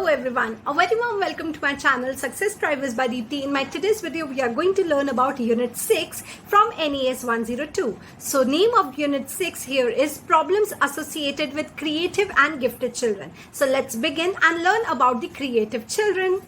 Hello everyone, a very warm welcome to my channel Success Drivers by Deepti. In my today's video, we are going to learn about Unit 6 from NES 102. So name of Unit 6 here is Problems Associated with Creative and Gifted Children. So let's begin and learn about the creative children.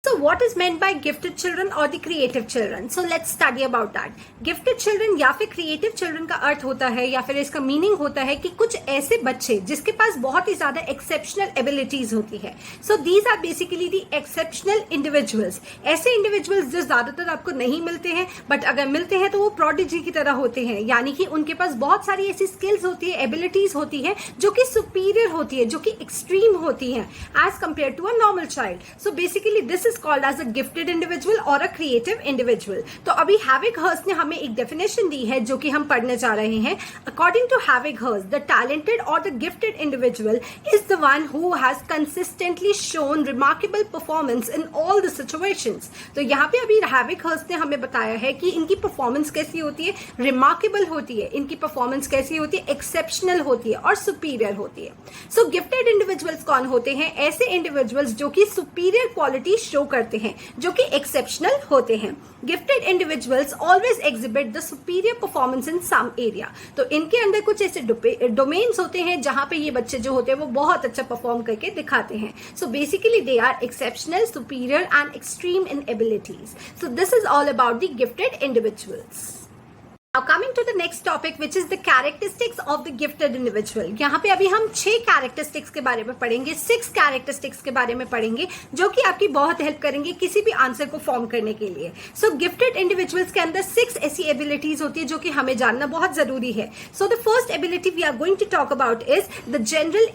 So what is meant by gifted children or the creative children? So let's study about that. Gifted children या फिर creative children का अर्थ होता है या फिर इसका meaning होता है कि कुछ ऐसे बच्चे जिसके पास बहुत ही ज्यादा exceptional abilities होती है. So these are basically the exceptional individuals. ऐसे individuals जो ज्यादातर आपको नहीं मिलते हैं, but अगर मिलते हैं तो वो prodigy की तरह होते हैं, यानी कि उनके पास बहुत सारी ऐसी skills होती है, abilities होती है जो कि superior होती है, जो कि extreme होती है as compared to a normal child. So basically this is called as a gifted individual or a creative individual. तो अभी Havig-Hearst ने हमें एक definition दी है जो कि हम पढ़ने जा रहे हैं. According to Havig-Hearst, the talented or the gifted individual is the one who has consistently shown remarkable performance in all the situations. तो यहाँ पे अभी Havig-Hearst ने हमें बताया है कि इनकी performance कैसी होती है, remarkable होती है, इनकी performance कैसी होती है, exceptional होती है और superior होती है. So gifted individuals कौन होते हैं? ऐसे individuals जो कि superior quality show करते हैं, जो कि एक्सेप्शनल होते हैं. Gifted individuals always exhibit the superior performance in some area. तो इनके अंदर कुछ ऐसे डोमेन्स होते हैं जहां पे ये बच्चे जो होते हैं वो बहुत अच्छा परफॉर्म करके दिखाते हैं. So basically they are exceptional, superior and extreme in abilities. So this is all about the gifted individuals. Now coming to the next topic, which is the characteristics of the gifted individual. यहाँ पे अभी हम 6 characteristics के बारे में पढ़ेंगे, 6 characteristics के बारे में पढ़ेंगे जो कि आपकी बहुत हेल्प करेंगे किसी भी आंसर को फॉर्म करने के लिए. So gifted individuals के अंदर 6 ऐसी abilities होती है जो कि हमें जानना बहुत जरूरी है. So the first ability we are going to talk about is the general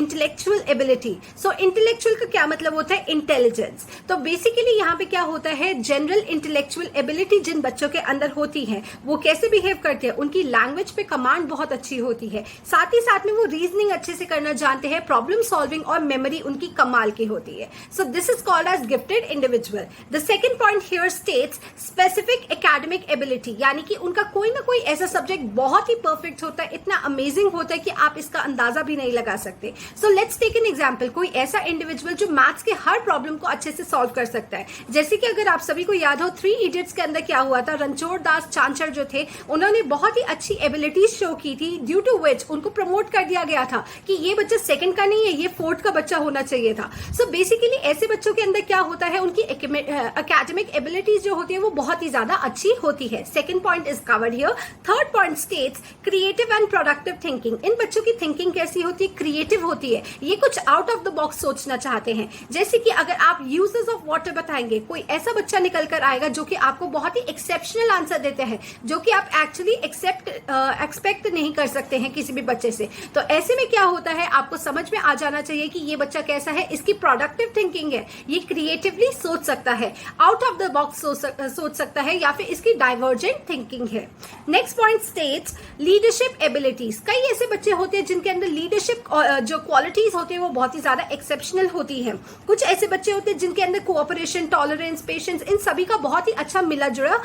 intellectual ability. So intellectual का क्या मतलब होता है? Intelligence. तो basically यहाँ पे क्या होता है? General intellectual ability जिन बच्चों के अंदर होती है वो कैसे बिहेव करते हैं, उनकी लैंग्वेज पे कमांड बहुत अच्छी होती है, साथ ही साथ में वो रीजनिंग अच्छे से करना जानते हैं, प्रॉब्लम सॉल्विंग और मेमोरी उनकी कमाल की होती है. So this is called as gifted individual. The second point here states specific academic ability, यानी कि उनका कोई ना कोई ऐसा सब्जेक्ट बहुत ही परफेक्ट होता है, इतना अमेजिंग होता है कि आप इसका अंदाजा भी नहीं लगा सकते. So let's take an example. कोई ऐसा इंडिविजुअल जो मैथ्स के हर प्रॉब्लम को अच्छे से सॉल्व कर सकता है. जैसे कि अगर आप सभी को याद हो 3 इडियट्स के अंदर क्या हुआ था, रणछोड़ दास चांचर जो थे उन्होंने बहुत ही अच्छी एबिलिटीज शो की थी, ड्यू टू विच उनको प्रमोट कर दिया गया था कि ये बच्चा सेकंड का नहीं है, ये 4th का बच्चा होना चाहिए था. सो बेसिकली ऐसे बच्चों के अंदर क्या होता है, उनकी एकेडमिक एबिलिटीज जो होती है वो बहुत ही ज्यादा अच्छी होती है. Second point is covered here. Third point states creative and productive thinking. इन बच्चों की थिंकिंग कैसी होती है? क्रिएटिव होती है. ये कुछ आउट ऑफ द बॉक्स सोचना चाहते हैं. जैसे कि अगर आप यूजेस ऑफ वाटर बताएंगे, कोई ऐसा बच्चा निकल कर आएगा जो कि आपको बहुत ही एक्सेप्शनल आंसर देते हैं, जो कि आप एक्चुअली एक्सपेक्ट नहीं कर सकते हैं किसी भी बच्चे से. तो ऐसे में क्या होता है, आपको समझ में आ जाना चाहिए कि ये बच्चा कैसा है, इसकी प्रोडक्टिव थिंकिंग है, ये क्रिएटिवली सोच सकता है, आउट ऑफ द बॉक्स सोच सकता है, या फिर इसकी डाइवर्जेंट थिंकिंग है. Next point states leadership abilities. कई ऐसे बच्चे होते हैं जिनके अंदर लीडरशिप जो क्वालिटीज होती है वो बहुत ही ज्यादा एक्सेप्शनल होती है. कुछ ऐसे बच्चे होते हैं जिनके अंदर कोऑपरेशन, टॉलरेंस, पेशेंस, इन सभी का बहुत ही अच्छा मिला जुला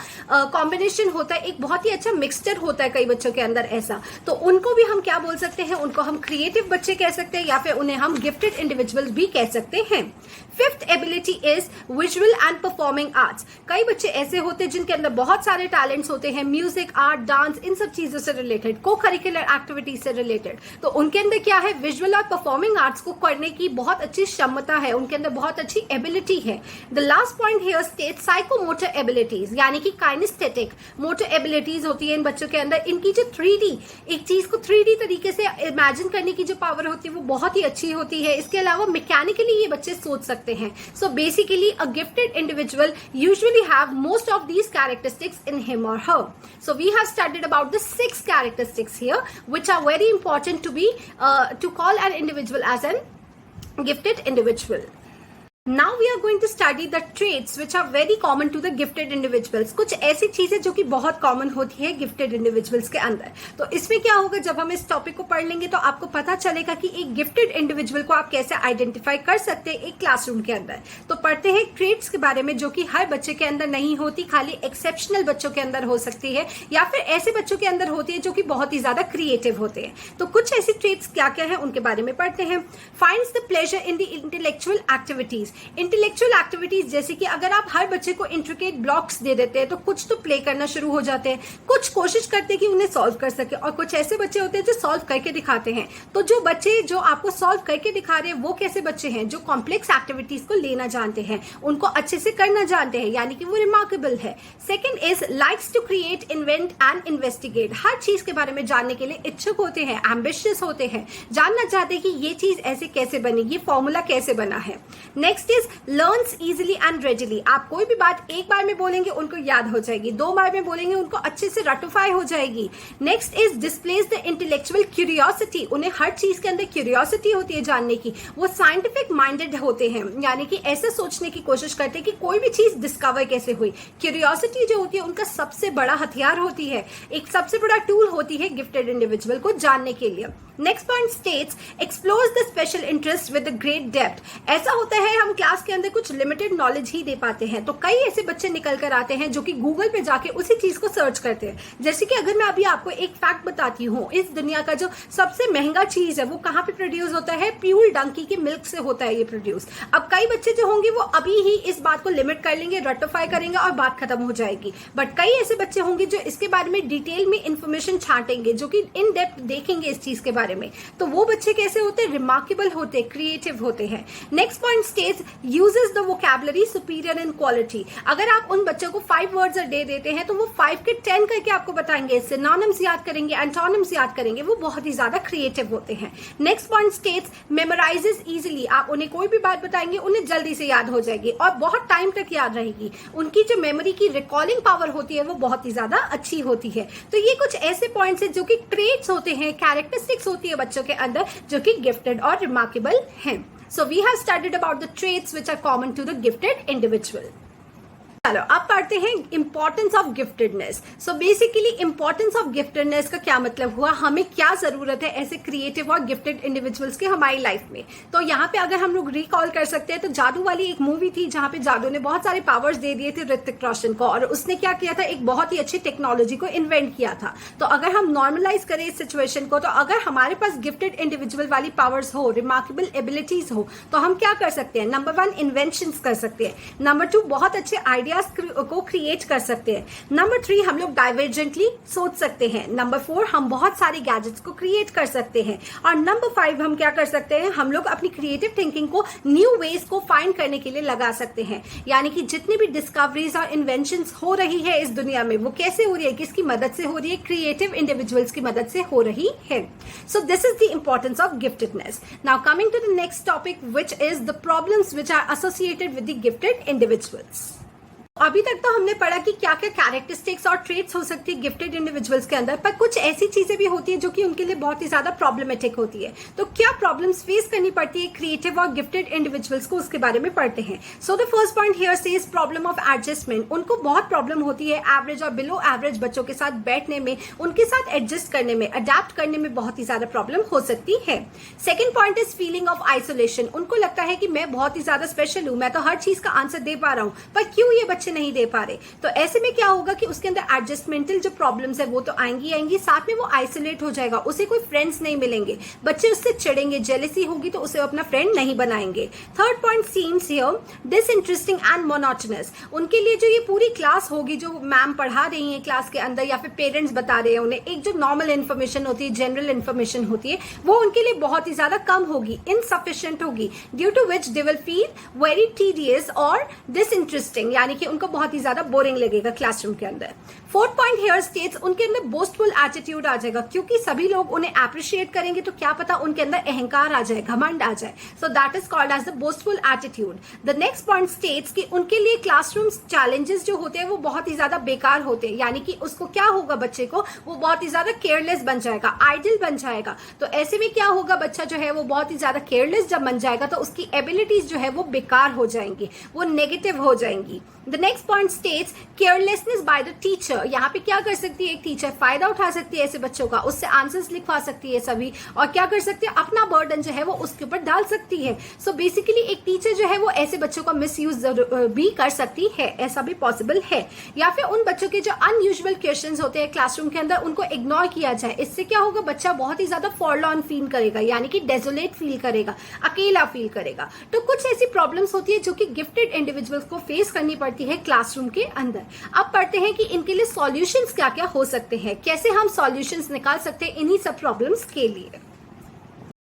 कॉम्बिनेशन होता है, एक बहुत ही अच्छा मिक्सचर होता है कई बच्चों के अंदर ऐसा. तो उनको भी हम क्या बोल सकते हैं? उनको हम क्रिएटिव बच्चे कह सकते हैं या फिर उन्हें हम गिफ्टेड इंडिविजुअल भी कह सकते हैं. Fifth ability is visual and performing arts. कई बच्चे ऐसे होते हैं जिनके अंदर बहुत सारे टैलेंट्स होते हैं, म्यूजिक, आर्ट, डांस, इन सब चीजों से रिलेटेड, को करिकुलर एक्टिविटीज से रिलेटेड. तो उनके अंदर क्या है? विजुअल और परफॉर्मिंग आर्ट्स को करने की बहुत अच्छी क्षमता है, उनके अंदर बहुत अच्छी एबिलिटी है. The last point here state psychomotor abilities, यानी कि काइनेस्थेटिक मोटर एबिलिटीज होती है इन बच्चों के अंदर. इनकी जो 3D, एक चीज को 3D तरीके से इमेजिन करने की जो पावर होती है वो बहुत ही अच्छी होती है. इसके अलावा मैकेनिकली ये बच्चे सोच सकते हैं. So basically a gifted individual usually have most of these characteristics in him और her. So we have studied about the 6 characteristics here which are very important to call an individual as an gifted individual. Now we are going to study the traits which are very common to the gifted individuals. कुछ ऐसी चीजें जो कि बहुत common होती है gifted individuals के अंदर. तो इसमें क्या होगा, जब हम इस टॉपिक को पढ़ लेंगे तो आपको पता चलेगा कि एक गिफ्टेड इंडिविजुअल को आप कैसे आइडेंटिफाई कर सकते हैं एक क्लासरूम के अंदर. तो पढ़ते हैं ट्रेट्स के बारे में जो कि हर बच्चे के अंदर नहीं होती, खाली एक्सेप्शनल बच्चों के अंदर हो सकती है या फिर ऐसे बच्चों के अंदर होती है जो कि बहुत ही ज्यादा क्रिएटिव होते हैं. तो कुछ ऐसी ट्रेट्स क्या क्या है उनके बारे में पढ़ते हैं. Finds the pleasure in the intellectual activities. Intellectual activities जैसे कि अगर आप हर बच्चे को इंट्रिकेट ब्लॉक्स दे देते हैं तो कुछ तो प्ले करना शुरू हो जाते हैं, कुछ कोशिश करते हैं कि उन्हें सॉल्व कर सके, और कुछ ऐसे बच्चे होते हैं जो सॉल्व करके दिखाते हैं. तो जो बच्चे जो आपको सॉल्व करके दिखा रहे हैं वो कैसे बच्चे हैं, जो कॉम्प्लेक्स एक्टिविटीज को लेना जानते हैं, उनको अच्छे से करना जानते हैं, यानी कि वो रिमार्केबल है. Second is likes to create, invent and investigate. हर चीज के बारे में जानने के लिए इच्छुक होते हैं, एम्बिशियस होते हैं, जानना चाहते हैं कि ये चीज ऐसे कैसे बनी, ये फॉर्मूला कैसे बना है. Next is learns easily and readily. आप कोई भी बात एक बार में बोलेंगे उनको याद हो जाएगी, दो बार में बोलेंगे उनको अच्छे से रटिफाई हो जाएगी. Next is displays the intellectual curiosity. उन्हें हर चीज के अंदर क्यूरियोसिटी होती है जानने की. वो साइंटिफिक माइंडेड होते हैं, यानी कि ऐसे सोचने की कोशिश करते हैं कि कोई भी चीज डिस्कवर कैसे हुई. क्यूरियोसिटी जो होती है उनका सबसे बड़ा हथियार होती है, एक सबसे बड़ा टूल होती है गिफ्टेड इंडिविजुअल को जानने के लिए. Next point states explores the special interest with great depth. ऐसा होता है हम क्लास के अंदर कुछ लिमिटेड नॉलेज ही दे पाते हैं, तो कई ऐसे बच्चे निकल कर आते हैं जो कि गूगल पे जाके उसी चीज को सर्च करते हैं. जैसे कि अगर मैं अभी आपको एक फैक्ट बताती हूँ, इस दुनिया का जो सबसे महंगा चीज है वो कहाँ पे प्रोड्यूस होता है, प्यूर डंकी की मिल्क से होता है ये प्रोड्यूस. अब कई बच्चे जो होंगे वो अभी ही इस बात को लिमिट कर लेंगे, रटिफाई करेंगे और बात खत्म हो जाएगी. बट कई ऐसे बच्चे होंगे जो इसके बारे में डिटेल में इंफॉर्मेशन छांटेंगे, जो कि इन डेप्थ देखेंगे इस चीज के बारे में. तो वो बच्चे कैसे होते हैं, रिमार्केबल होते हैं, क्रिएटिव होते हैं. Next point states uses the vocabulary superior in quality. अगर आप उन बच्चों को 5 वर्ड्स अ डे देते हैं तो वो 5 के 10 करके आपको बताएंगे, सिनोनिम्स याद करेंगे, एंटोनिम्स याद करेंगे. वो बहुत ही ज्यादा क्रिएटिव होते हैं. Next point states memorises easily. आप उन्हें कोई भी बात बताएंगे उन्हें जल्दी से याद हो जाएगी और बहुत टाइम तक याद रहेगी. उनकी जो मेमोरी की रिकॉलिंग पावर होती है वो बहुत ही ज्यादा अच्छी होती है. तो ये कुछ ऐसे पॉइंट्स हैं जो कि ट्रेट्स होते हैं, कैरेक्टरिस्टिक्स होती है बच्चों के अंदर जो कि गिफ्टेड और रिमार्केबल हैं. So we have studied about the traits which are common to the gifted individual. चलो अब पढ़ते हैं importance of giftedness. So basically importance of giftedness का क्या मतलब हुआ, हमें क्या जरूरत है ऐसे क्रिएटिव और गिफ्टेड इंडिविजुअल्स की हमारी लाइफ में. तो यहाँ पे अगर हम लोग रिकॉल कर सकते हैं तो जादू वाली एक मूवी थी जहाँ पे जादू ने बहुत सारे पावर्स दे दिए थे ऋतिक रोशन को, और उसने क्या किया था, एक बहुत ही अच्छी टेक्नोलॉजी को इन्वेंट किया था. तो अगर हम नॉर्मलाइज करें इस सिचुएशन को, तो अगर हमारे पास गिफ्टेड इंडिविजुअल वाली पावर्स हो, रिमार्केबल एबिलिटीज हो, तो हम क्या कर सकते हैं. नंबर 1 इन्वेंशन कर सकते हैं. नंबर 2 बहुत अच्छे आइडियाज को क्रिएट कर सकते हैं. नंबर 3 हम लोग डाइवर्जेंटली सोच सकते हैं. नंबर 4 हम बहुत सारे गैजेट्स को क्रिएट कर सकते हैं. और नंबर 5 हम क्या कर सकते हैं, हम लोग अपनी क्रिएटिव थिंकिंग को न्यू वेज को फाइंड करने के लिए लगा सकते हैं. यानी कि जितनी भी डिस्कवरीज और इन्वेंशंस हो रही है इस दुनिया में वो कैसे हो रही है, किसकी मदद से हो रही है, क्रिएटिव इंडिविजुअल्स की मदद से हो रही है. So this is the importance of giftedness. Now coming to the next topic which is the problems which are associated with the gifted individuals. अभी तक तो हमने पढ़ा कि क्या क्या कैरेक्टरिस्टिक्स और ट्रेट्स हो सकती है गिफ्टेड इंडिविजुअल्स के अंदर, पर कुछ ऐसी चीजें भी होती है जो कि उनके लिए बहुत ही ज्यादा प्रॉब्लमेटिक होती है. तो क्या प्रॉब्लम्स फेस करनी पड़ती है क्रिएटिव और गिफ्टेड इंडिविजुअल्स को, उसके बारे में पढ़ते हैं. So the first point here says problem of adjustment. उनको बहुत प्रॉब्लम होती है एवरेज और बिलो एवरेज बच्चों के साथ बैठने में, उनके साथ एडजस्ट करने में, अडेप्ट करने में बहुत ही ज्यादा प्रॉब्लम हो सकती है. Second point is feeling of isolation. उनको लगता है कि मैं बहुत ही ज्यादा स्पेशल हूं, मैं तो हर चीज का आंसर दे पा रहा हूं, पर क्यों ये बच्चे नहीं दे पा रहे. तो ऐसे में क्या होगा कि उसके अंदर एडजस्टमेंटल जो प्रॉब्लम्स है वो तो आएंगी, साथ में वो आइसोलेट हो जाएगा, उसे कोई फ्रेंड्स नहीं मिलेंगे, बच्चे उससे चिढ़ेंगे, जेलेसी होगी तो उसे अपना फ्रेंड नहीं बनाएंगे. Third point seems here disinteresting and monotonous. उनके लिए जो ये पूरी क्लास होगी, जो मैम पढ़ा रही है क्लास के अंदर या फिर पेरेंट्स बता रहे हैं उन्हें, एक जो नॉर्मल इन्फॉर्मेशन होती है, जनरल इन्फॉर्मेशन होती है, वो उनके लिए बहुत ही ज्यादा कम होगी, इनसफिशिएंट होगी, due to which they will feel very tedious और डिसइंटरेस्टिंग. यानी कि उनको बहुत ही ज्यादा बोरिंग लगेगा क्लासरूम के अंदर। फोर्थ पॉइंट हियर स्टेट्स उनके अंदर बोस्टफुल एटीट्यूड आ जाएगा, क्योंकि सभी लोग उन्हें अप्रिशिएट करेंगे तो क्या पता उनके अंदर अहंकार आ जाए, घमंड आ जाए। So that is called as the boastful attitude. The next point states कि उनके लिए क्लासरूम चैलेंजेस जो होते हैं वो बहुत ही ज्यादा बेकार होते हैं, यानी कि उसको क्या होगा, बच्चे को वो बहुत ही ज्यादा केयरलेस बन जाएगा, आइडल बन जाएगा। तो ऐसे में क्या होगा, बच्चा जो है वो बहुत ही ज्यादा केयरलेस जब बन जाएगा तो उसकी एबिलिटीज जो है वो बेकार हो जाएंगी, वो नेगेटिव हो जाएंगी। The next point states carelessness by the teacher. यहाँ पे क्या कर सकती है एक टीचर, फायदा उठा सकती है ऐसे बच्चों का, उससे आंसर्स लिखवा सकती है सभी, और क्या कर सकती है, अपना बर्डन जो है वो उसके ऊपर डाल सकती है। सो बेसिकली एक टीचर जो है वो ऐसे बच्चों का मिस यूज भी कर सकती है, ऐसा भी पॉसिबल है। या फिर उन बच्चों के जो अनयूजुअल क्वेश्चंस होते हैं क्लासरूम के अंदर उनको इग्नोर किया जाए। इससे क्या होगा, बच्चा बहुत ही ज्यादा फॉरलॉर्न फील करेगा, यानी कि डेजोलेट फील करेगा, अकेला फील करेगा। तो कुछ ऐसी प्रॉब्लम्स होती है जो कि गिफ्टेड इंडिविजुअल्स को फेस करनी पड़ती है क्लासरूम के अंदर। अब पढ़ते हैं कि इनके लिए सॉल्यूशंस क्या क्या हो सकते हैं, कैसे हम सॉल्यूशंस निकाल सकते हैं इन्हीं सब प्रॉब्लम्स के लिए।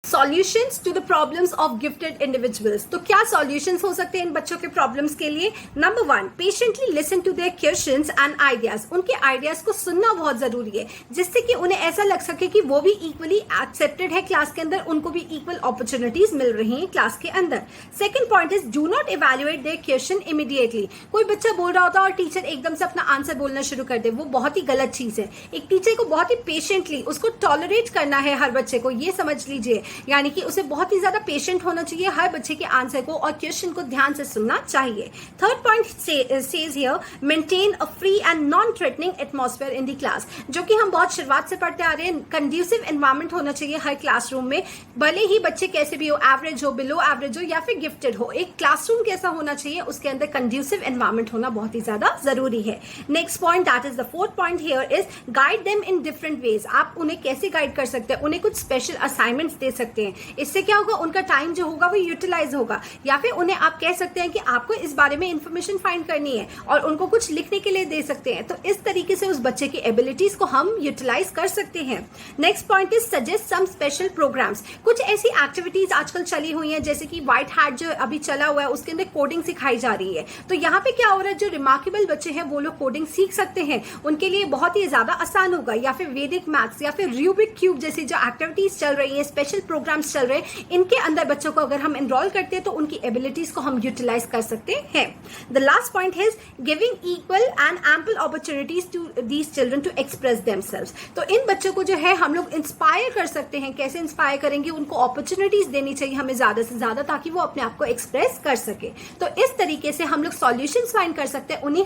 Solutions to the problems of gifted individuals. तो क्या सॉल्यूशंस हो सकते हैं इन बच्चों के प्रॉब्लम्स के लिए? Number 1, patiently listen to their questions and ideas. उनके आइडियाज को सुनना बहुत जरूरी है, जिससे कि उन्हें ऐसा लग सके कि वो भी इक्वली एक्सेप्टेड है क्लास के अंदर, उनको भी इक्वल अपॉर्चुनिटीज मिल रही हैं क्लास के अंदर। Second point is do not evaluate their question immediately. कोई बच्चा बोल रहा होता है और टीचर एकदम से अपना आंसर बोलना शुरू कर दे, वो बहुत ही गलत चीज है। एक टीचर को बहुत ही पेशेंटली उसको टॉलरेट करना है हर बच्चे को, ये समझ लीजिए, यानी कि उसे बहुत ही ज्यादा पेशेंट होना चाहिए हर बच्चे के आंसर को और क्वेश्चन को ध्यान से सुनना चाहिए। Third point says here maintain a free and non threatening atmosphere in the class, जो कि हम बहुत शुरुआत से पढ़ते आ रहे हैं। कंड्यूसिव एनवायरनमेंट होना चाहिए हर क्लासरूम में, भले ही बच्चे कैसे भी हो, एवरेज हो, बिलो एवरेज हो या फिर गिफ्टेड हो, एक क्लासरूम कैसा होना चाहिए उसके अंदर कंड्यूसिव एनवायरनमेंट होना बहुत ही ज्यादा जरूरी है। Next point that is the fourth point here is guide them in different ways. आप उन्हें कैसे गाइड कर सकते हैं, उन्हें कुछ स्पेशल असाइनमेंट्स दे सकते हैं, इससे क्या होगा, उनका टाइम जो होगा वो यूटिलाइज होगा। या फिर उन्हें आप कह सकते हैं कि आपको इस बारे में इंफॉर्मेशन फाइंड करनी है और उनको कुछ लिखने के लिए दे सकते हैं। तो इस तरीके से उस बच्चे की एबिलिटीज को हम यूटिलाइज कर सकते हैं। Next point is suggest some special programmes. कुछ ऐसी एक्टिविटीज आजकल चली हुई हैं, जैसे कि व्हाइट हैट जो अभी चला हुआ है उसके अंदर कोडिंग सिखाई जा रही है। तो यहाँ पे क्या हो रहा है, जो रिमार्केबल बच्चे हैं वो लोग कोडिंग सीख सकते हैं, उनके लिए बहुत ही ज्यादा आसान होगा। या फिर वैदिक मैथ्स या फिर रूबिक क्यूब जैसी जो एक्टिविटीज चल रही है, स्पेशल प्रोग्राम्स चल रहे हैं, इनके अंदर बच्चों को अगर हम एनरोल करते हैं तो उनकी एबिलिटीज को हम यूटिलाइज कर सकते हैं। The last point is giving equal and ample opportunities to these children to express themselves. तो इन बच्चों को जो है हम लोग इंस्पायर कर सकते हैं। कैसे इंस्पायर करेंगे, उनको अपॉर्चुनिटीज देनी चाहिए हमें ज्यादा से ज्यादा, ताकि वो अपने आप को एक्सप्रेस कर सके। तो इस तरीके से हम लोग सॉल्यूशंस फाइंड कर सकते हैं उन्हीं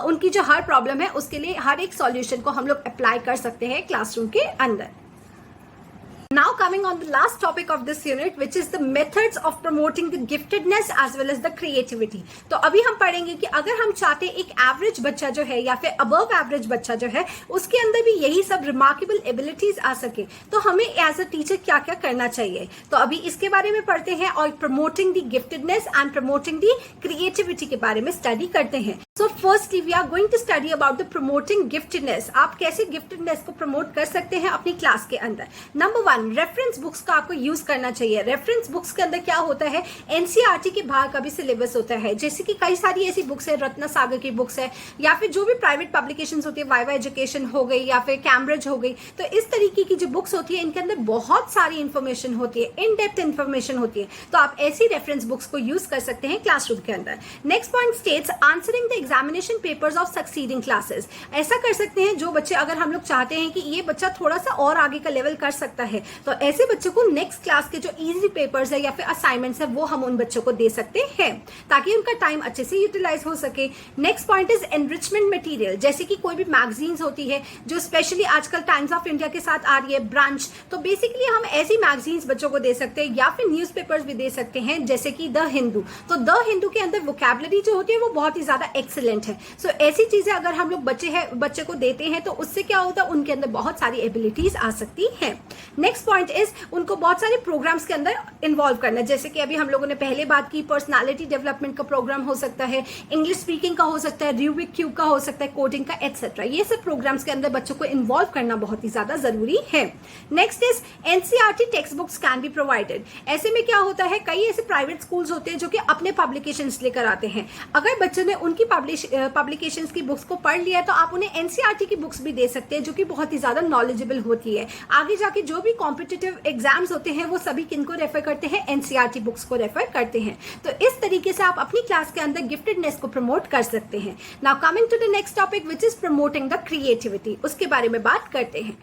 उनकी जो हर प्रॉब्लम है उसके लिए हर एक सॉल्यूशन को हम लोग अप्लाई कर सकते हैं क्लासरूम के अंदर। Now coming on the last topic of this unit, which is the methods of promoting the giftedness as well as the creativity. तो अभी हम पढ़ेंगे कि अगर हम चाहते हैं एक एवरेज बच्चा जो है या फिर अबव एवरेज बच्चा जो है उसके अंदर भी यही सब रिमार्केबल एबिलिटीज आ सके, तो हमें एज अ टीचर क्या क्या करना चाहिए। तो अभी इसके बारे में पढ़ते हैं और promoting the giftedness and promoting the creativity के बारे में स्टडी करते हैं। So firstly we are going to study about the promoting giftedness. आप कैसे गिफ्टेडनेस को प्रमोट कर सकते हैं अपनी क्लास के अंदर। नंबर 1, रेफरेंस बुक्स का आपको यूज करना चाहिए। रेफरेंस बुक्स के अंदर क्या होता है, एनसीईआरटी के बाहर का भी सिलेबस होता है, जैसे कि कई सारी ऐसी बुक्स है, रत्ना सागर की बुक्स है, या फिर जो भी प्राइवेट पब्लिकेशंस होती है, वाइवा एजुकेशन हो गई या फिर कैम्ब्रिज हो गई। तो इस तरीके की जो बुक्स होती है इनके अंदर बहुत सारी इंफॉर्मेशन होती है, इन डेप्थ इंफॉर्मेशन होती है। तो आप ऐसी रेफरेंस बुक्स को यूज कर सकते हैं क्लासरूम के अंदर। Next point states answering the examination papers of succeeding classes. ऐसा कर सकते हैं जो बच्चे, अगर हम लोग चाहते हैं कि ये बच्चा थोड़ा सा और आगे का लेवल कर सकता है, तो ऐसे बच्चों को नेक्स्ट क्लास के जो इजी पेपर्स है या फिर असाइनमेंट्स है वो हम उन बच्चों को दे सकते हैं, ताकि उनका टाइम अच्छे से यूटिलाइज हो सके। Next point is enrichment material, जैसे कि कोई भी मैगजीन्स होती है जो स्पेशली आजकल टाइम्स ऑफ इंडिया के साथ आ रही है, ब्रांच, तो बेसिकली हम ऐसी मैगजीन्स बच्चों को दे सकते हैं, या फिर न्यूज़पेपर्स भी दे सकते हैं, जैसे कि द हिंदू। तो द हिंदू के अंदर वोकैबुलरी जो होती है वो बहुत ही ज्यादा एक्सीलेंट है। सो ऐसी चीजें अगर हम लोग बच्चे को देते हैं तो उससे क्या होता है, उनके अंदर बहुत सारी एबिलिटीज आ सकती है। नेक्स्ट पॉइंट इज उनको बहुत सारे प्रोग्राम्स के अंदर इन्वॉल्व करना, जैसे कि अभी हम लोगों ने पहले बात की, पर्सनालिटी डेवलपमेंट का प्रोग्राम हो सकता है, इंग्लिश स्पीकिंग का हो सकता है, रूबिक क्यूब का हो सकता है, कोडिंग का एटसेट्रा। ये सब प्रोग्राम्स के अंदर बच्चों को इन्वॉल्व करना बहुत ही ज्यादा जरूरी है। Next is NCERT text books can be provided. ऐसे में क्या होता है, कई ऐसे प्राइवेट स्कूल्स होते हैं जो कि अपने पब्लिकेशंस लेकर आते हैं। अगर बच्चों ने उनकी पब्लिकेशंस की बुक्स को पढ़ लिया है तो आप उन्हें एनसीईआरटी की बुक्स भी दे सकते हैं, जो कि बहुत ही ज़्यादा नॉलेजेबल होती है। आगे जाके जो भी कॉम्पिटिटिव एग्जाम्स होते हैं वो सभी किनको रेफर करते हैं, एनसीईआरटी बुक्स को रेफर करते हैं। तो इस तरीके से आप अपनी क्लास के अंदर गिफ्टेडनेस को प्रमोट कर सकते हैं। Now coming to the next topic which is promoting the creativity, उसके बारे में बात करते हैं।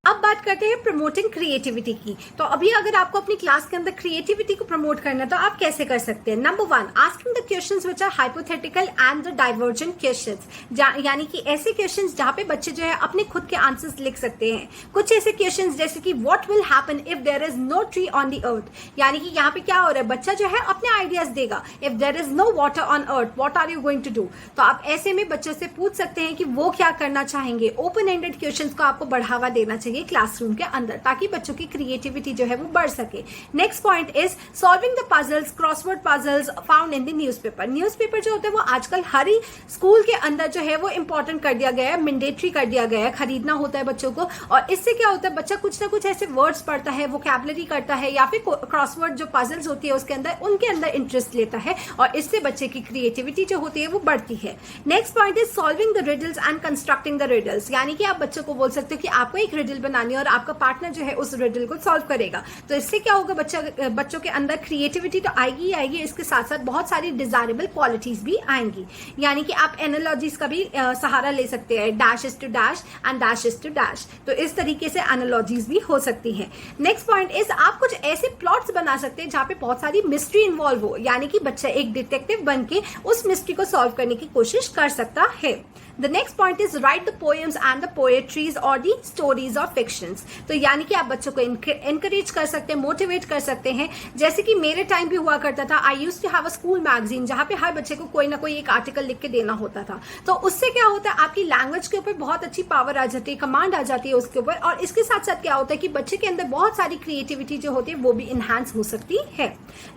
अब बात करते हैं प्रमोटिंग क्रिएटिविटी की। तो अभी अगर आपको अपनी क्लास के अंदर क्रिएटिविटी को प्रमोट करना है तो आप कैसे कर सकते हैं। Number 1, asking the questions which are hypothetical and the divergent questions, यानी कि ऐसे क्वेश्चंस जहां पे बच्चे जो है अपने खुद के आंसर्स लिख सकते हैं। कुछ ऐसे क्वेश्चंस जैसे कि what will happen if there is no tree on the earth, यानी कि यहाँ पे क्या हो रहा है, बच्चा जो है अपने आइडियाज देगा। If there is no water on earth what are you going to do, तो आप ऐसे में बच्चों से पूछ सकते हैं कि वो क्या करना चाहेंगे। ओपन एंडेड क्वेश्चंस को आपको बढ़ावा देना चाहिए क्लासरूम के अंदर, ताकि बच्चों की क्रिएटिविटी जो है वो बढ़ सके। Next point is solving the puzzles, crossword puzzles found in the newspaper. Newspaper जो होता है वो आजकल हर ही स्कूल के अंदर जो है वो इंपॉर्टेंट कर दिया गया है, मैंडेटरी कर दिया गया है, खरीदना होता है बच्चों को। और इससे क्या होता है, बच्चा कुछ ना कुछ ऐसे वर्ड्स पढ़ता है, वोकैबुलरी करता है, या फिर क्रॉसवर्ड जो पजल्स होती है उसके अंदर उनके अंदर इंटरेस्ट लेता है, और इससे बच्चे की क्रिएटिविटी जो होती है वो बढ़ती है। Next point is solving the riddles and constructing the riddles, यानी कि आप बच्चों को बोल सकते हो कि आपको एक रिडल बनानी है और आपका पार्टनर जो है उस रिडल को सॉल्व करेगा। तो इससे क्या होगा, बच्चों के अंदर क्रिएटिविटी तो आएगी ही आएगी, इसके साथ साथ बहुत सारी डिजायरेबल क्वालिटीज भी आएंगी। यानी कि आप एनालॉजीज का भी सहारा ले सकते हैं, dash is to dash and dash is to dash, तो इस तरीके से एनालॉजीज भी हो सकती हैं। नेक्स्ट पॉइंट इज आप कुछ ऐसे प्लॉट्स बना सकते हैं जहां पे बहुत सारी मिस्ट्री इन्वॉल्व हो, यानी कि बच्चा एक डिटेक्टिव बन के उस मिस्ट्री को सॉल्व करने की कोशिश कर सकता है। The next point is write the poems and the poetries or the stories or fictions. तो यानी कि आप बच्चों को encourage कर सकते हैं, मोटिवेट कर सकते हैं। जैसे कि मेरे टाइम भी हुआ करता था, I used to have a school magazine जहाँ पे हर बच्चे को कोई ना कोई एक आर्टिकल लिख के देना होता था। तो उससे क्या होता है, आपकी लैंग्वेज के ऊपर बहुत अच्छी पावर आ जाती है, कमांड आ जाती है उसके ऊपर, और इसके साथ साथ क्या होता है कि बच्चे के अंदर बहुत सारी क्रिएटिविटी जो होती है वो भी इनहांस हो सकती है।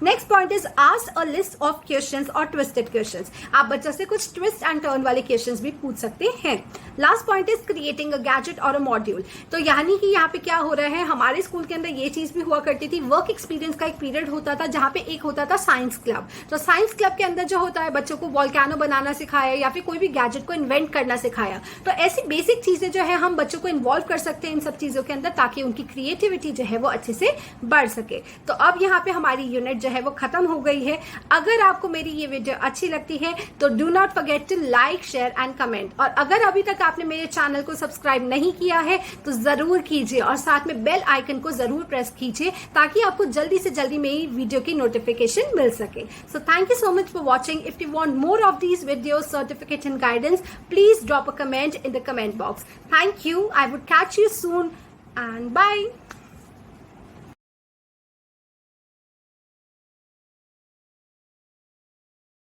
Next point is ask a list of questions और ट्विस्टेड क्वेश्चंस। आप बच्चों से कुछ ट्विस्ट एंड टर्न वाले क्वेश्चंस भी पूछ सकते हैं। Last point is creating a gadget और अ मॉड्यूल। तो यानी कि यहाँ पे क्या हो रहा है, हमारे स्कूल के अंदर ये चीज भी हुआ करती थी, वर्क एक्सपीरियंस का एक पीरियड होता था जहाँ पे एक होता था साइंस क्लब। तो साइंस क्लब के अंदर जो होता है बच्चों को वॉल्केनो बनाना सिखाया या फिर कोई भी गैजेट को इन्वेंट करना सिखाया। तो ऐसी बेसिक चीजें जो है हम बच्चों को इन्वॉल्व कर सकते हैं इन सब चीजों के अंदर, ताकि उनकी क्रिएटिविटी जो है वो अच्छे से बढ़ सके। तो अब यहाँ पे हमारी यूनिट जो है वो खत्म हो गई है। अगर आपको मेरी ये वीडियो अच्छी लगती है तो do not forget to like, share and comment. और अगर अभी तक आपने मेरे चैनल को सब्सक्राइब नहीं किया है तो जरूर कीजिए, और साथ में बेल आइकन को जरूर प्रेस कीजिए, ताकि आपको जल्दी से जल्दी मेरी वीडियो की नोटिफिकेशन मिल सके। So thank you so much for watching. If you want more of these videos, certificate and guidance, please drop a comment in the comment box. Thank you. I would catch you soon and bye.